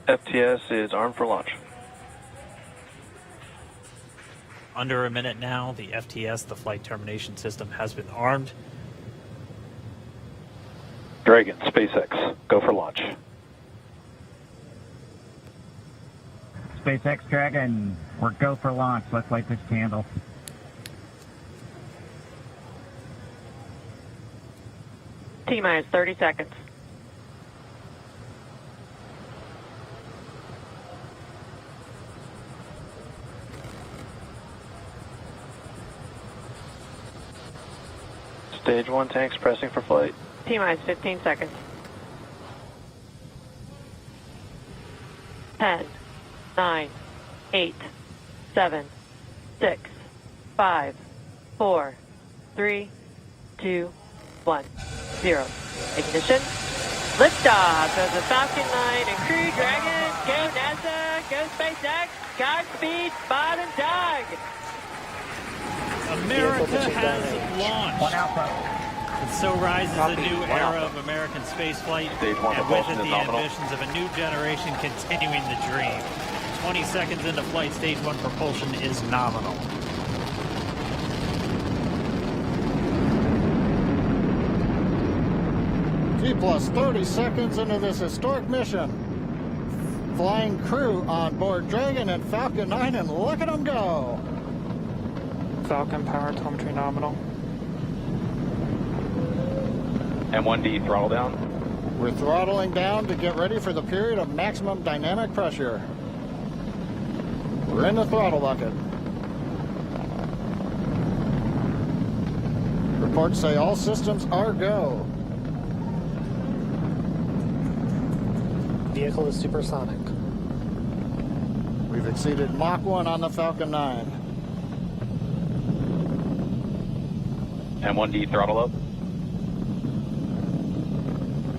FTS is armed for launch. Under a minute now, the FTS, the flight termination system, has been armed. Dragon, SpaceX, go for launch. SpaceX Dragon, we're go for launch. Let's light this candle. T-minus 30 seconds. Stage 1 tanks pressing for flight. T-minus 15 seconds. 10, 9, 8, 7, 6, 5, 4, 3, 2, 1, 0. Ignition. Liftoff of the Falcon 9 and Crew Dragon. Go NASA, go SpaceX. Godspeed, Bob and Doug. America has launched. One Alpha. And so rises a new era of American spaceflight, and with it the ambitions of a new generation continuing the dream. 20 seconds into flight, stage 1 propulsion is nominal. T plus 30 seconds into this historic mission. Flying crew on board Dragon and Falcon 9, and look at them go. Falcon power telemetry nominal. M1D throttle down. We're throttling down to get ready for the period of maximum dynamic pressure. We're in the throttle bucket. Reports say all systems are go. Vehicle is supersonic. We've exceeded Mach 1 on the Falcon 9. M1D throttle up.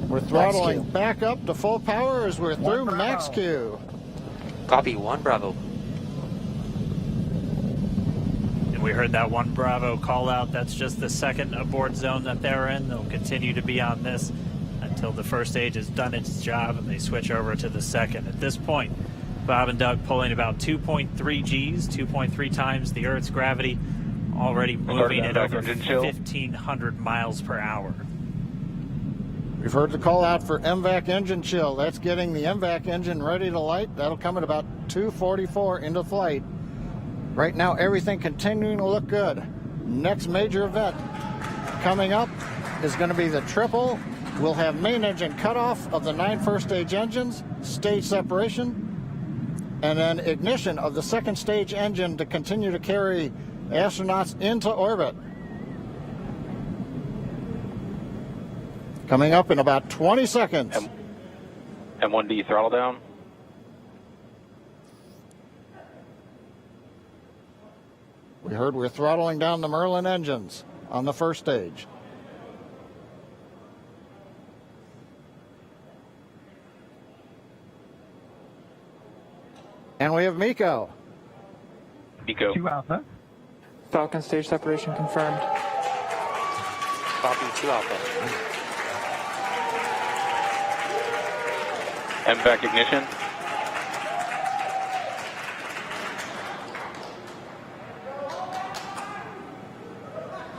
We're throttling back up to full power as we're through max Q. Copy, 1 Bravo. And we heard that 1 Bravo call out. That's just the second abort zone that they're in. They'll continue to be on this until the first stage has done its job and they switch over to the second. At this point, Bob and Doug pulling about 2.3 Gs, 2.3 times the Earth's gravity, already moving at over 1,500 miles per hour. We've heard the call out for MVAC engine chill. That's getting the MVAC engine ready to light. That'll come at about 2:44 into flight. Right now, everything continuing to look good. Next major event coming up is going to be the triple. We'll have main engine cutoff of the 9 first stage engines, stage separation, and then ignition of the second stage engine to continue to carry astronauts into orbit. Coming up in about 20 seconds. M1D throttle down. We heard we're throttling down the Merlin engines on the first stage. And we have MECO. MECO. 2 Alpha. Falcon stage separation confirmed. Copy, 2 Alpha. MVAC ignition.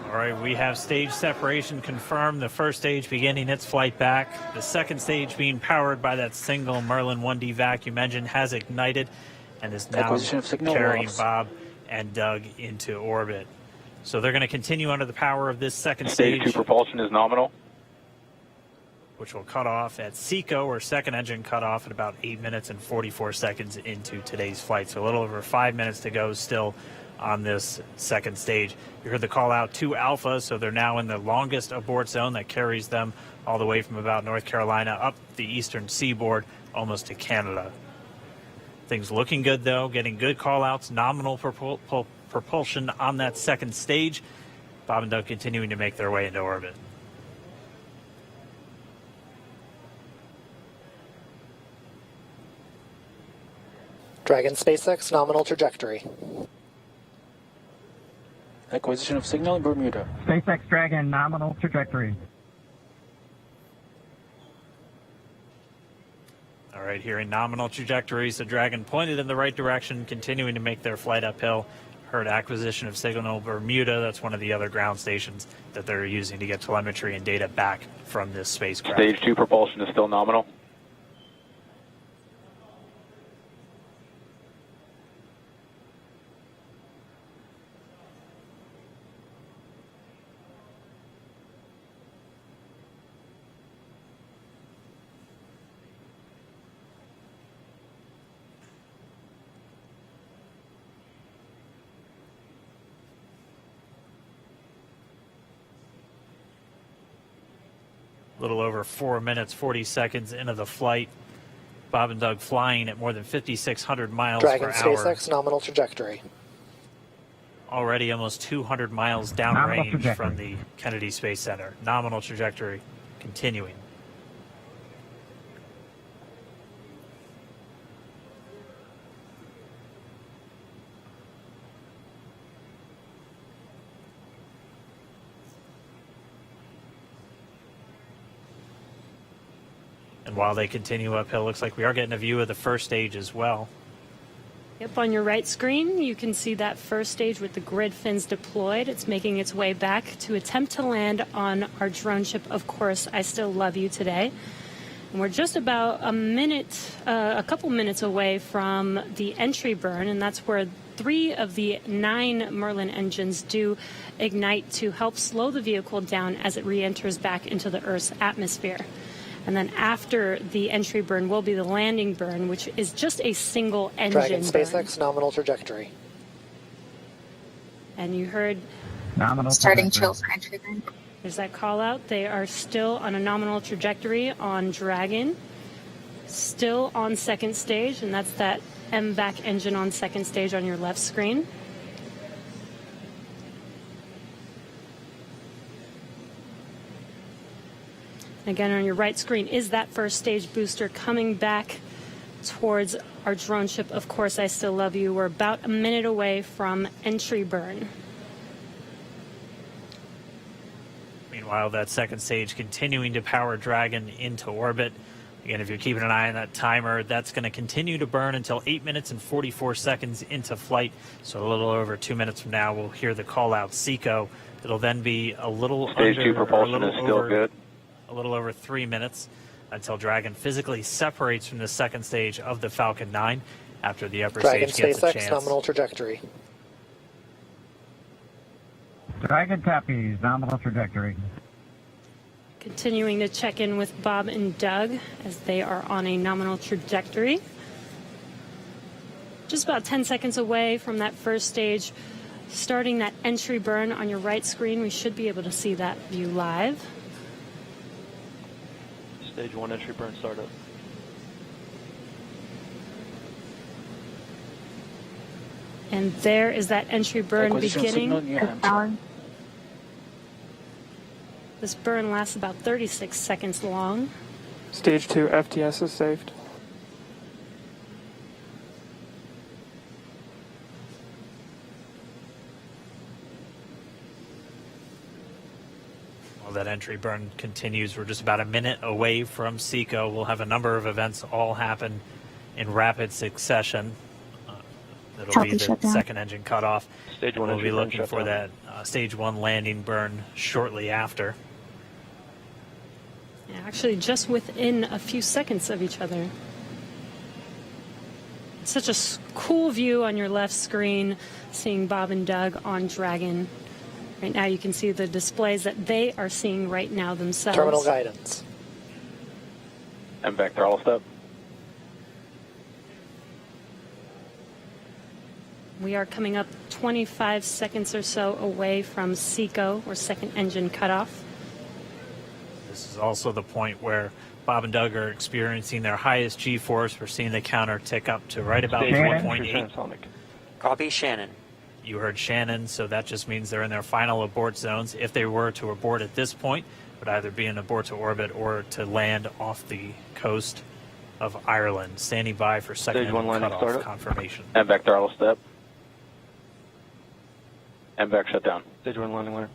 All right, we have stage separation confirmed. The first stage beginning its flight back. The second stage being powered by that single Merlin 1D vacuum engine has ignited and is now carrying Bob and Doug into orbit. So they're going to continue under the power of this second stage. Stage 2 propulsion is nominal. Which will cut off at SECO, or second engine cut off at about 8 minutes and 44 seconds into today's flight. So a little over 5 minutes to go still on this second stage. You heard the call out 2 Alpha, so they're now in the longest abort zone that carries them all the way from about North Carolina up the eastern seaboard almost to Canada. Things looking good though, getting good call outs, nominal propulsion on that second stage. Bob and Doug continuing to make their way into orbit. Dragon SpaceX nominal trajectory. Acquisition of signal in Bermuda. SpaceX Dragon nominal trajectory. All right here in nominal trajectory. So Dragon pointed in the right direction, continuing to make their flight uphill. Heard acquisition of signal Bermuda. That's one of the other ground stations that they're using to get telemetry and data back from this spacecraft. Stage 2 propulsion is still nominal. A little over 4 minutes, 40 seconds into the flight. Bob and Doug flying at more than 5,600 miles Dragon per hour. SpaceX nominal trajectory. Already almost 200 miles downrange from the Kennedy Space Center. Nominal trajectory continuing. And while they continue uphill, looks like we are getting a view of the first stage as well. Yep, on your right screen, you can see that first stage with the grid fins deployed. It's making its way back to attempt to land on our drone ship, Of Course, I Still Love You today. And we're just about a couple minutes away from the entry burn, and that's where 3 of the 9 Merlin engines do ignite to help slow the vehicle down as it re-enters back into the Earth's atmosphere. And then after the entry burn will be the landing burn, which is just a single engine Dragon burn. SpaceX nominal trajectory. And you heard Nominal starting trajectory. chill for entry burn. there's that call out. They are still on a nominal trajectory on Dragon, still on second stage, and that's that MVAC engine on second stage on your left screen. Again, on your right screen is that first stage booster coming back towards our drone ship. Of Course, I Still Love You. We're about a minute away from entry burn. Meanwhile, that second stage continuing to power Dragon into orbit. Again, if you're keeping an eye on that timer, that's going to continue to burn until 8 minutes and 44 seconds into flight. So a little over 2 minutes from now, we'll hear the call out SECO. It'll then be a little Stage 2 propulsion is still good. A little over 3 minutes until Dragon physically separates from the second stage of the Falcon 9 after the upper Dragon stage gets a SpaceX chance. nominal trajectory. Dragon copies, nominal trajectory. Continuing to check in with Bob and Doug as they are on a nominal trajectory. Just about 10 seconds away from that first stage, starting that entry burn on your right screen. We should be able to see that view live. Stage 1 entry burn startup. And there is that entry burn Acquisition beginning. signal in your hands. Alan, This burn lasts about 36 seconds long. Stage 2 FTS is saved. While that entry burn continues, we're just about a minute away from SECO. We'll have a number of events all happen in rapid succession. That'll Healthy be the shutdown. second engine cutoff. Stage 1 We'll be entry burn looking for shutdown. that stage 1 landing burn shortly after. Yeah, actually, just within a few seconds of each other. Such a cool view on your left screen, seeing Bob and Doug on Dragon. Right now you can see the displays that they are seeing right now themselves. Terminal guidance. MVAC throttle step. We are coming up 25 seconds or so away from SECO, or second engine cutoff. This is also the point where Bob and Doug are experiencing their highest G-force. We're seeing the counter tick up to right about Stage 1 1.8. entry transonic. Copy Shannon. You heard Shannon, so that just means they're in their final abort zones. If they were to abort at this point, it would either be an abort to orbit or to land off the coast of Ireland. Standing by for second Stage 1 landing cutoff startup. confirmation. MVAC throttle step. MVAC shutdown. Stage 1 landing line.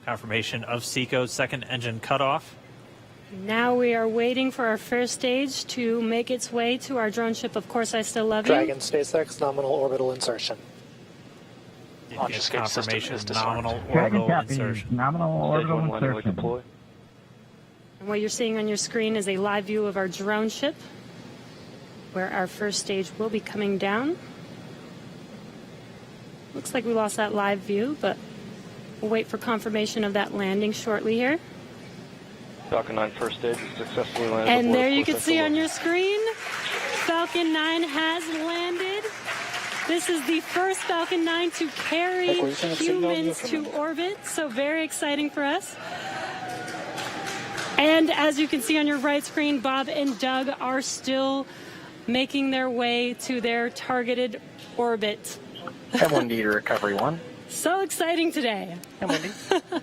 Confirmation of SECO's second engine cutoff. Now we are waiting for our first stage to make its way to our drone ship. Of course, I still love Dragon you. SpaceX nominal orbital insertion. Launch escape system Confirmation is disarmed. nominal Dragon orbital copy. insertion. Nominal Stage orbital 1 landing light insertion. deploy. And what you're seeing on your screen is a live view of our drone ship, where our first stage will be coming down. Looks like we lost that live view, but we'll wait for confirmation of that landing shortly here. Falcon 9 first stage is successfully landed. And aboard there you course can see XLO. on your screen, Falcon 9 has landed. This is the first Falcon 9 to carry humans to orbit, so very exciting for us. And as you can see on your right screen, Bob and Doug are still making their way to their targeted orbit. M1D to recovery 1. So exciting today. M1D.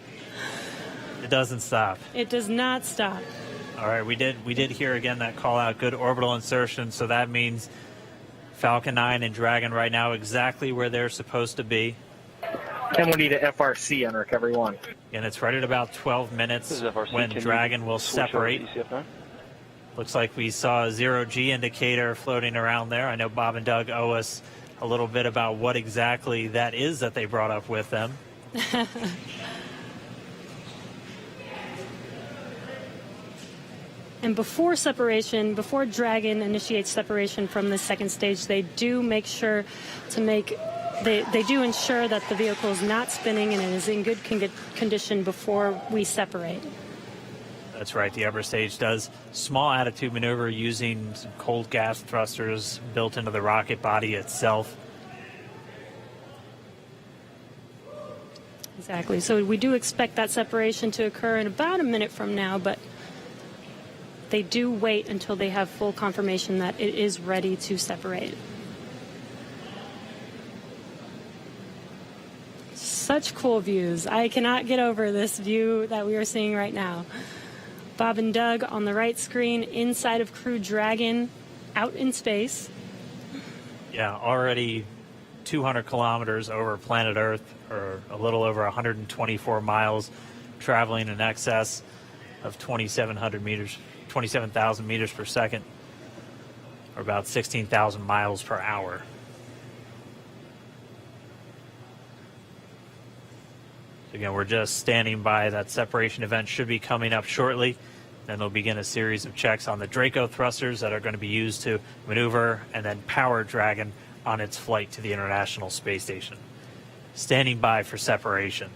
It doesn't stop. It does not stop. All right, we did hear again that call out, good orbital insertion, so that means Falcon 9 and Dragon right now exactly where they're supposed to be. M1D to FRC on recovery 1. And it's right at about 12 This minutes is FRC. when Can you Dragon will switch over to separate. ECF9? Looks like we saw a zero-G indicator floating around there. I know Bob and Doug owe us a little bit about what exactly that is that they brought up with them. And before separation, before Dragon initiates separation from the second stage, they do make sure to they do ensure that the vehicle is not spinning and it is in good condition before we separate. That's right, the upper stage does small attitude maneuver using some cold gas thrusters built into the rocket body itself. Exactly. So we do expect that separation to occur in about a minute from now, but they do wait until they have full confirmation that it is ready to separate. Such cool views. I cannot get over this view that we are seeing right now. Bob and Doug on the right screen inside of Crew Dragon out in space. Yeah, already 200 kilometers over planet Earth, or a little over 124 miles, traveling in excess of 2,700 meters, 27,000 meters per second, or about 16,000 miles per hour. So again, we're just standing by. That separation event should be coming up shortly. Then they'll begin a series of checks on the Draco thrusters that are going to be used to maneuver and then power Dragon on its flight to the International Space Station. Standing by for separation.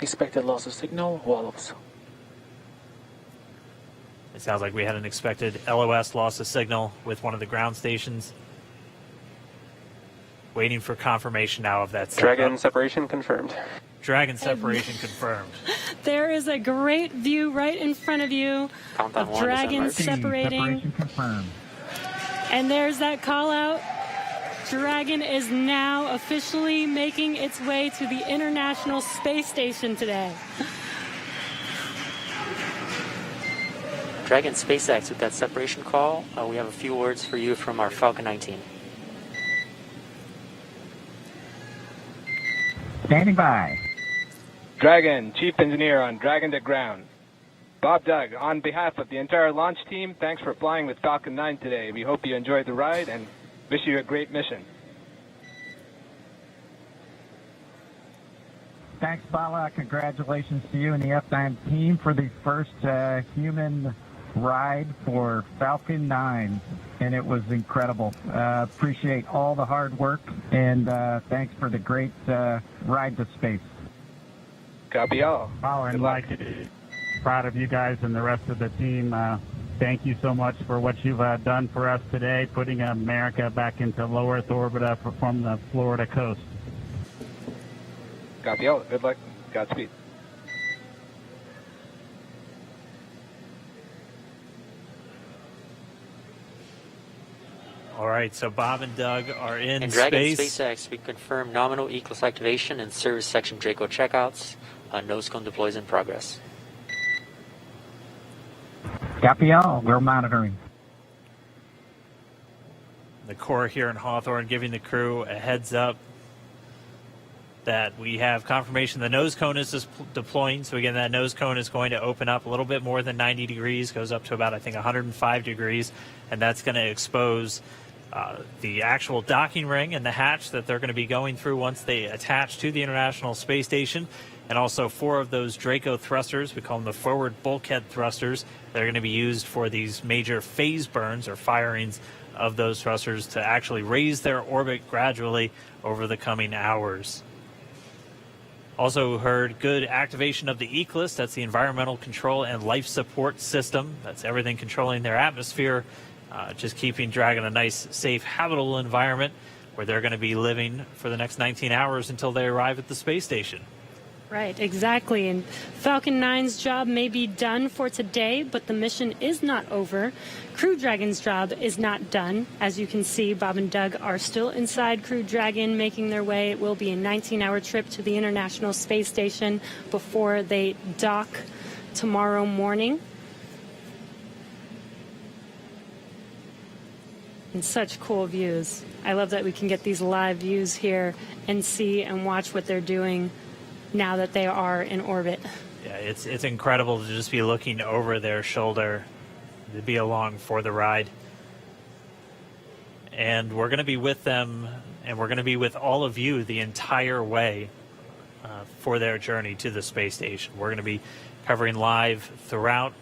Expected loss of signal, wallops. It sounds like we had an expected LOS loss of signal with one of the ground stations. Waiting for confirmation now of that Dragon separation confirmed. Dragon separation confirmed. There is a great view right in front of you Countdown of 1 to Dragon separate. separating. Separation confirmed. And there's that call out. Dragon is now officially making its way to the International Space Station today. Dragon SpaceX with that separation call. We have a few words for you from our Falcon 9 team. Standing by. Dragon, Chief Engineer on Dragon to Ground. Bob Doug, on behalf of the entire launch team, thanks for flying with Falcon 9 today. We hope you enjoyed the ride and wish you a great mission. Thanks, Bala. Congratulations to you and the F9 team for the first human ride for Falcon 9. And it was incredible. Appreciate all the hard work, and thanks for the great ride to space. Copy all. Oh, and Mike, proud of you guys and the rest of the team. Thank you so much for what you've done for us today, putting America back into low Earth orbit from the Florida coast. Copy all. Good luck. Godspeed. All right, so Bob and Doug are in And Dragon space. SpaceX, we confirm nominal ECLS activation and service section Draco checkouts. Nose cone deploys in progress. Copy all. We're monitoring. The Corps here in Hawthorne giving the crew a heads up that we have confirmation the nose cone is deploying. So again, that nose cone is going to open up a little bit more than 90 degrees, goes up to about, I think, 105 degrees, and that's going to expose the actual docking ring and the hatch that they're going to be going through once they attach to the International Space Station. And also 4 of those Draco thrusters, we call them the forward bulkhead thrusters, they're going to be used for these major phase burns or firings of those thrusters to actually raise their orbit gradually over the coming hours. Also heard good activation of the ECLSS, that's the Environmental Control and Life Support System. That's everything controlling their atmosphere, just keeping Dragon a nice, safe, habitable environment where they're going to be living for the next 19 hours until they arrive at the space station. Right, exactly. And Falcon 9's job may be done for today, but the mission is not over. Crew Dragon's job is not done. As you can see, Bob and Doug are still inside Crew Dragon, making their way. It will be a 19-hour trip to the International Space Station before they dock tomorrow morning. And such cool views. I love that we can get these live views here and see and watch what they're doing now that they are in orbit. Yeah, it's incredible to just be looking over their shoulder, to be along for the ride. And we're going to be with them, and we're going to be with all of you the entire way for their journey to the space station. We're going to be covering live throughout